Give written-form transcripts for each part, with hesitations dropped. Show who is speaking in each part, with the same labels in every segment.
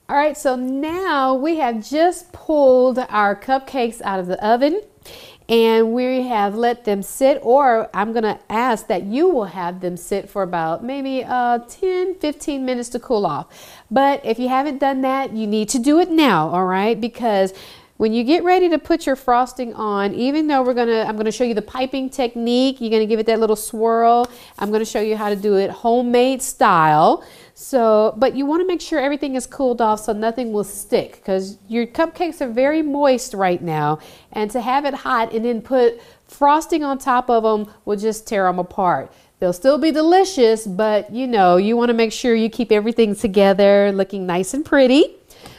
Speaker 1: All right, so now we have just pulled our cupcakes out of the oven and we have let them sit, or I'm gonna ask that you will have them sit for about maybe 10-15 minutes to cool off. But if you haven't done that, you need to do it now, all right? Because when you get ready to put your frosting on, even though I'm gonna show you the piping technique, you're gonna give it that little swirl. I'm gonna show you how to do it homemade style. So, but you want to make sure everything is cooled off so nothing will stick, because your cupcakes are very moist right now, and to have it hot and then put frosting on top of them will just tear them apart. They'll still be delicious, but you know, you want to make sure you keep everything together looking nice and pretty.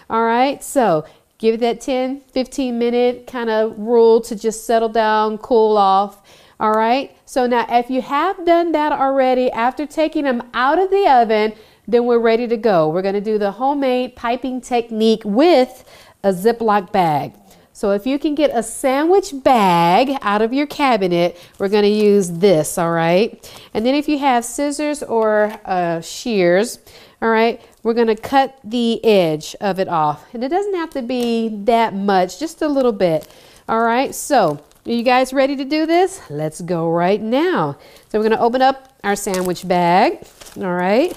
Speaker 1: All right, so give it that 10-15 minute kind of rule to just settle down, cool off. All right, so now if you have done that already, after taking them out of the oven, then we're ready to go. We're gonna do the homemade piping technique with a Ziploc bag. So if you can get a sandwich bag out of your cabinet, we're gonna use this, all right? And then if you have scissors or shears, all right, we're gonna cut the edge of it off. And it doesn't have to be that much, just a little bit. All right, so are you guys ready to do this? Let's go right now. So we're gonna open up our sandwich bag, all right?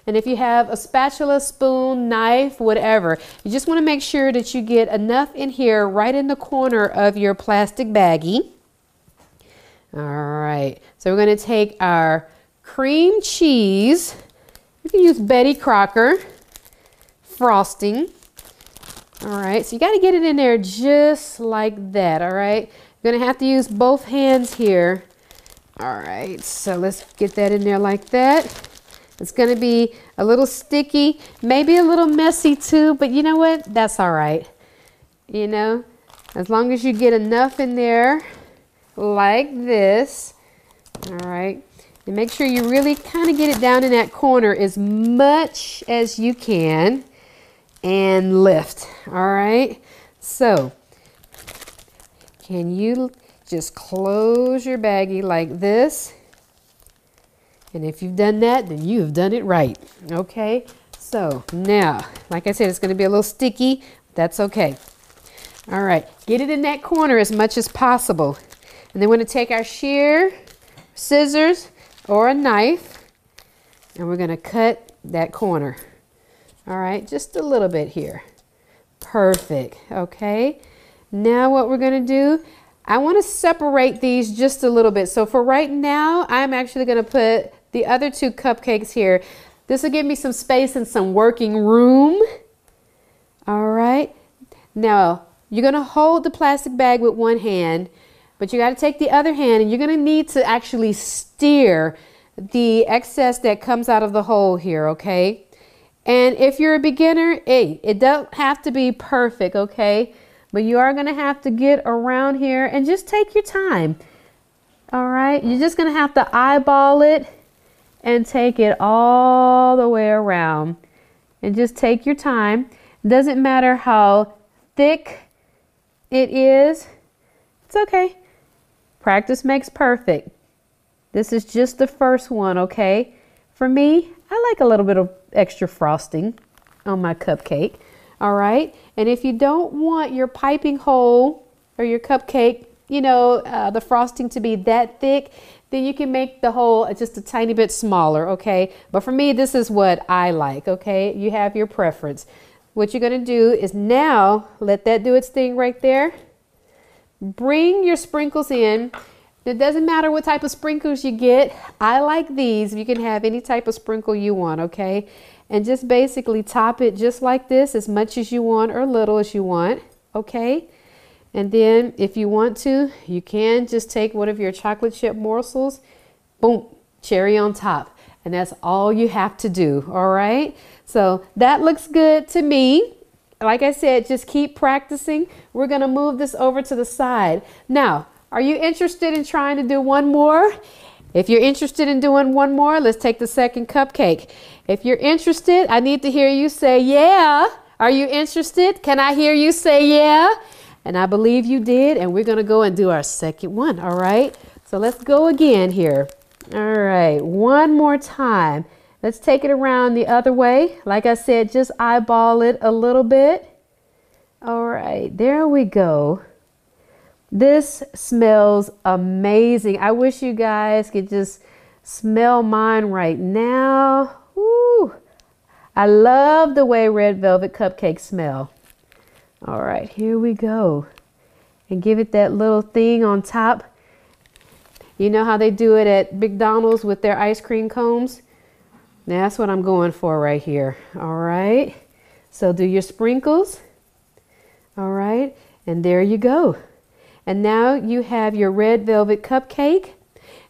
Speaker 1: And if you have a spatula, spoon, knife, whatever, you just want to make sure that you get enough in here right in the corner of your plastic baggie. All right, so we're going to take our cream cheese. You can use Betty Crocker frosting. All right, so you got to get it in there just like that, all right? You're going to have to use both hands here. All right, so let's get that in there like that. It's going to be a little sticky, maybe a little messy too, but you know what? That's all right. You know, as long as you get enough in there like this, all right, and make sure you really kind of get it down in that corner as much as you can and lift, all right? So, can you just close your baggie like this? And if you've done that, then you have done it right. Okay, so now, like I said, it's going to be a little sticky. That's okay. All right, get it in that corner as much as possible. And then we're going to take our shear, scissors, or a knife, and we're going to cut that corner. All right, just a little bit here. Perfect. Okay, now what we're going to do, I want to separate these just a little bit. So for right now, I'm actually going to put the other two cupcakes here. This will give me some space and some working room. All right. Now, you're going to hold the plastic bag with one hand, but you got to take the other hand and you're going to need to actually steer the excess that comes out of the hole here, okay? And if you're a beginner, hey, it don't have to be perfect, okay? But you are going to have to get around here and just take your time. All right. You're just going to have to eyeball it and take it all the way around. And just take your time. It doesn't matter how thick it is. It's okay. Practice makes perfect. This is just the first one, okay? For me, I like a little bit of extra frosting on my cupcake. All right. And if you don't want your piping hole or your cupcake, you know, the frosting to be that thick, then you can make the hole just a tiny bit smaller, okay? But for me, this is what I like, okay? You have your preference. What you're going to do is now let that do its thing right there. Bring your sprinkles in. It doesn't matter what type of sprinkles you get. I like these. You can have any type of sprinkle you want, okay? And just basically top it just like this, as much as you want or little as you want, okay? And then if you want to, you can just take one of your chocolate chip morsels, boom, cherry on top. And that's all you have to do, all right? So that looks good to me. Like I said, just keep practicing. We're gonna move this over to the side. Now, are you interested in trying to do one more? If you're interested in doing one more, let's take the second cupcake. If you're interested, I need to hear you say, yeah. Are you interested? Can I hear you say, yeah? And I believe you did, and we're going to go and do our second one, all right? So let's go again here. All right, one more time. Let's take it around the other way. Like I said, just eyeball it a little bit. All right, there we go. This smells amazing. I wish you guys could just smell mine right now. Woo. I love the way red velvet cupcakes smell. All right, here we go. And give it that little thing on top. You know how they do it at McDonald's with their ice cream cones? That's what I'm going for right here. All right. So do your sprinkles. All right. And there you go. And now you have your red velvet cupcake.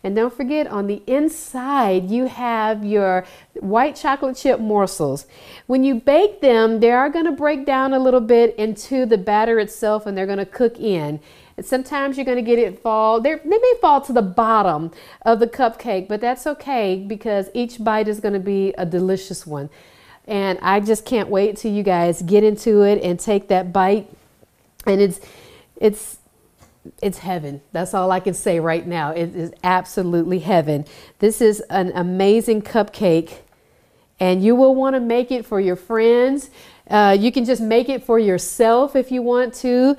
Speaker 1: And don't forget, on the inside, you have your white chocolate chip morsels. When you bake them, they are going to break down a little bit into the batter itself, and they're going to cook in. And sometimes you're going to get it fall. They may fall to the bottom of the cupcake, but that's okay because each bite is going to be a delicious one. And I just can't wait till you guys get into it and take that bite. And it's heaven. That's all I can say right now. It is absolutely heaven. This is an amazing cupcake, and you will want to make it for your friends. You can just make it for yourself if you want to.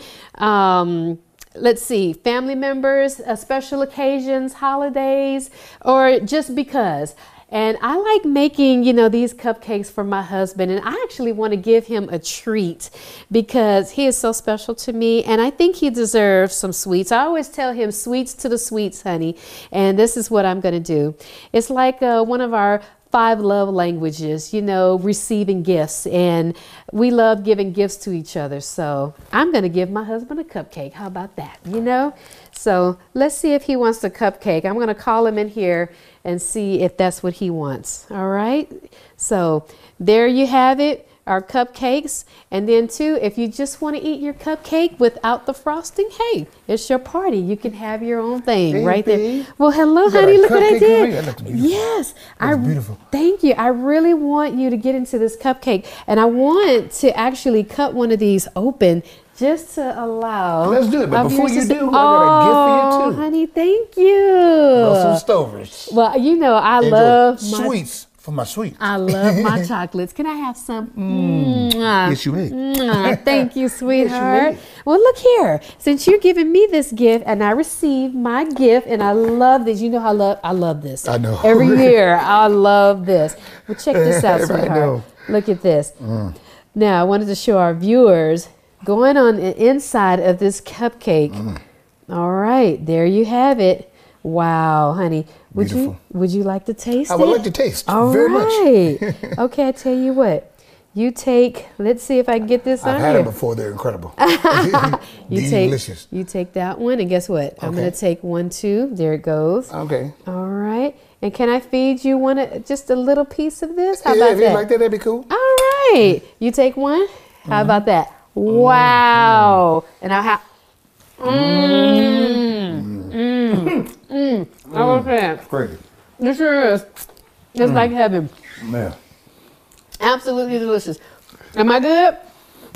Speaker 1: Let's see, family members, special occasions, holidays, or just because. And I like making, these cupcakes for my husband. And I actually want to give him a treat because he is so special to me. And I think he deserves some sweets. I always tell him sweets to the sweets, honey. And this is what I'm going to do. It's like one of our 5 love languages, receiving gifts. And we love giving gifts to each other. So I'm going to give my husband a cupcake. How about that? So let's see if he wants a cupcake. I'm going to call him in here and see if that's what he wants. All right. So there you have it, our cupcakes. And then too, if you just want to eat your cupcake without the frosting, hey, it's your party. You can have your own thing right there. Well, hello, honey. Look what I did. Yes. That's beautiful. Thank you. I really want you to get into this cupcake. And I want to actually cut one of these open just to allow.
Speaker 2: Let's do it. But before you do, I got a gift for you too.
Speaker 1: Honey, thank you.
Speaker 2: Some stovers.
Speaker 1: Well, I love
Speaker 2: sweets for my sweets.
Speaker 1: I love my chocolates. Can I have some?
Speaker 2: Yes, you may.
Speaker 1: Thank you, sweetheart. Yes, well, look here. Since you're giving me this gift, and I received my gift, and I love this. You know how I love this.
Speaker 2: I know.
Speaker 1: Every year, I love this. Well, check this out, sweetheart. Look at this. Now, I wanted to show our viewers going on the inside of this cupcake. All right, there you have it. Wow, honey. Would you like to taste it?
Speaker 2: I would like to taste very much.
Speaker 1: Okay, I tell you what. You take, let's see if I can get this on here.
Speaker 2: I've had them before, they're incredible. Delicious.
Speaker 1: You take that one, and guess what? I'm going to take one too. There it goes.
Speaker 2: Okay.
Speaker 1: All right. And can I feed you just a little piece of this? How about
Speaker 2: that? If you like that, that'd be cool.
Speaker 1: All right. You take one? How about that? Wow. And I'll have okay.
Speaker 2: Crazy.
Speaker 1: This sure is. It's like heaven.
Speaker 2: Man.
Speaker 1: Absolutely delicious. Am I good?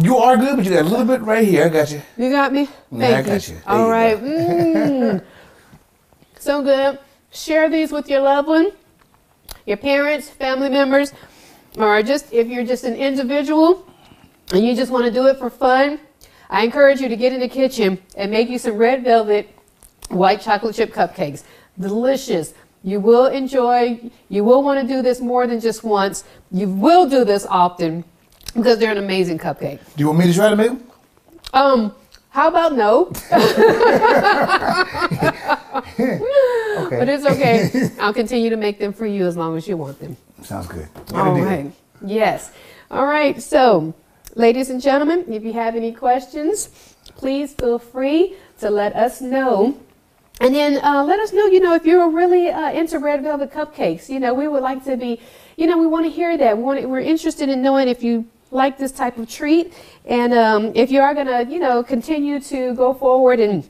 Speaker 2: You are good, but you got a little bit right here. I got you.
Speaker 1: You got me?
Speaker 2: I got you.
Speaker 1: All right. So good. Share these with your loved one, your parents, family members, or if you're just an individual and you just want to do it for fun. I encourage you to get in the kitchen and make you some red velvet white chocolate chip cupcakes. Delicious. You will enjoy. You will want to do this more than just once. You will do this often because they're an amazing cupcake.
Speaker 2: Do you want me to try to make them?
Speaker 1: How about no?
Speaker 2: Okay.
Speaker 1: But it's okay. I'll continue to make them for you as long as you want them.
Speaker 2: Sounds good.
Speaker 1: All right. Yes. All right. So, ladies and gentlemen, if you have any questions, please feel free to let us know. And then let us know, if you're really into red velvet cupcakes. We would like to be, we want to hear that. We're interested in knowing if you like this type of treat. And if you are going to, continue to go forward and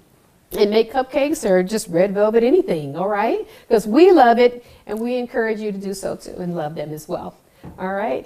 Speaker 1: make cupcakes or just red velvet anything, all right? Because we love it, and we encourage you to do so too and love them as well. All right?